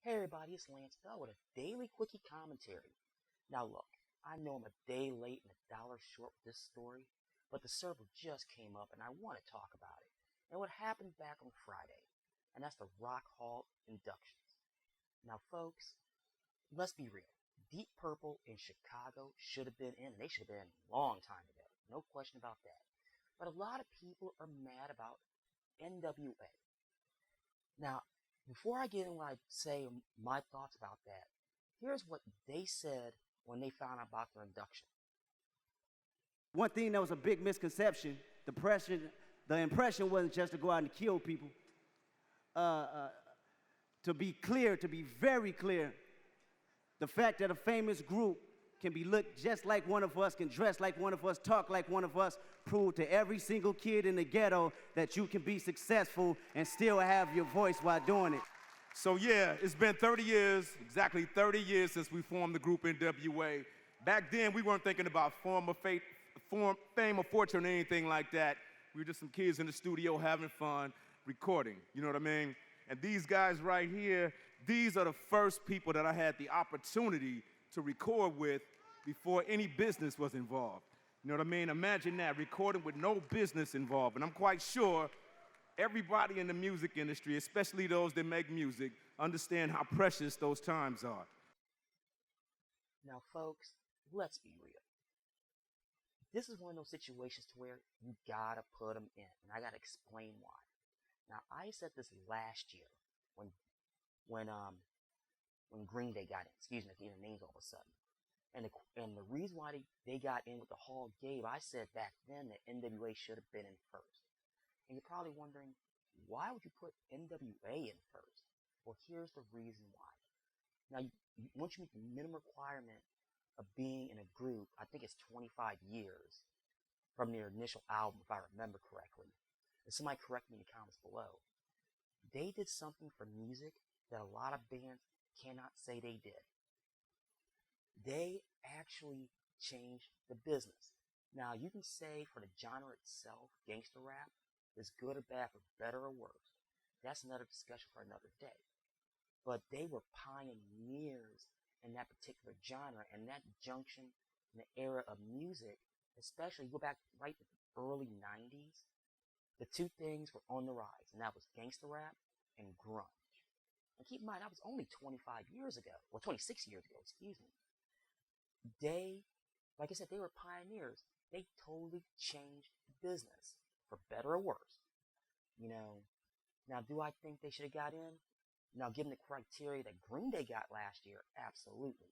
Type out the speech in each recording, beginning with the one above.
Hey everybody, it's Lance Bell with a daily quickie commentary. Now look, I know I'm a day late and $1 short with this story, but the server just came up and I want to talk about it. And what happened back on Friday, and that's the Rock Hall inductions. Now folks, let's be real. Deep Purple in Chicago should have been in, and they should have been in a long time ago. No question about that. But a lot of people are mad about N.W.A. Now, before I get into what I say my thoughts about that, here's what they said when they found out about their induction. One thing that was a big misconception, the impression wasn't just to go out and kill people. To be clear, to be very clear, the fact that a famous group can be looked just like one of us, can dress like one of us, talk like one of us, prove to every single kid in the ghetto that you can be successful and still have your voice while doing it. So yeah, it's been 30 years, exactly 30 years since we formed the group N.W.A. Back then, we weren't thinking about fame or fortune or anything like that. We were just some kids in the studio having fun, recording, you know what I mean? And these guys right here, these are the first people that I had the opportunity to record with before any business was involved. You know what I mean? Imagine that, recording with no business involved. And I'm quite sure everybody in the music industry, especially those that make music, understand how precious those times are. Now, folks, let's be real. This is one of those situations to where you gotta put them in, and I gotta explain why. Now, I said this last year when Green Day got in. Excuse me, I can't names all of a sudden. And the reason why they got in with the Hall Gabe, I said back then that N.W.A. should have been in first. And you're probably wondering, why would you put N.W.A. in first? Well, here's the reason why. Now, once you meet the minimum requirement of being in a group, I think it's 25 years from their initial album, if I remember correctly. And somebody correct me in the comments below. They did something for music that a lot of bands cannot say they did. They actually changed the business. Now, you can say for the genre itself, gangster rap is good or bad, for better or worse. That's another discussion for another day. But they were pioneers in that particular genre, and that junction in the era of music, especially go back right to the early 90s, the two things were on the rise, and that was gangster rap and grunge. And keep in mind, that was only 25 years ago, or 26 years ago, excuse me. They, like I said, they were pioneers. They totally changed the business, for better or worse. You know, now do I think they should have got in? Now, given the criteria that Green Day got last year, absolutely.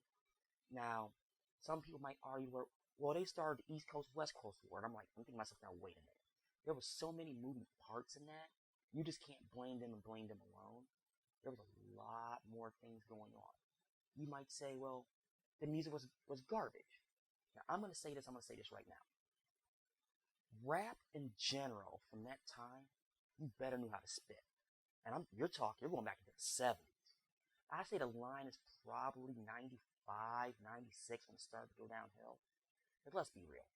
Now, some people might argue, well, they started the East Coast, West Coast war. And I'm thinking to myself, now, wait a minute. There were so many moving parts in that, you just can't blame them and blame them alone. There was a lot more things going on. You might say, well, the music was garbage. Now, I'm going to say this right now. Rap in general, from that time, you better know how to spit. And you're going back into the 70s. I say the line is probably 95, 96 when it started to go downhill. But let's be real.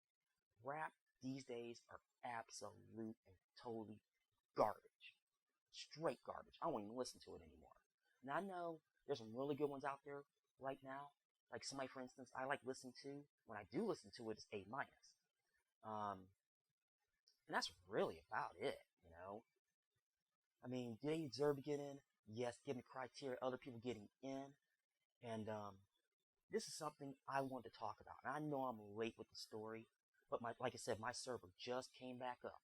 Rap these days are absolute and totally garbage. Straight garbage. I won't even listen to it anymore. Now, I know there's some really good ones out there right now. Like somebody, for instance, I like listening to, when I do listen to it, is A-. And that's really about it, you know. I mean, do they deserve to get in? Yes, given the criteria, other people getting in. And this is something I want to talk about. And I know I'm late with the story, but like I said, my server just came back up.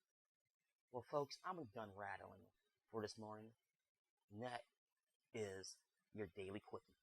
Well, folks, I'm done rattling for this morning. And that is your Daily Quickie.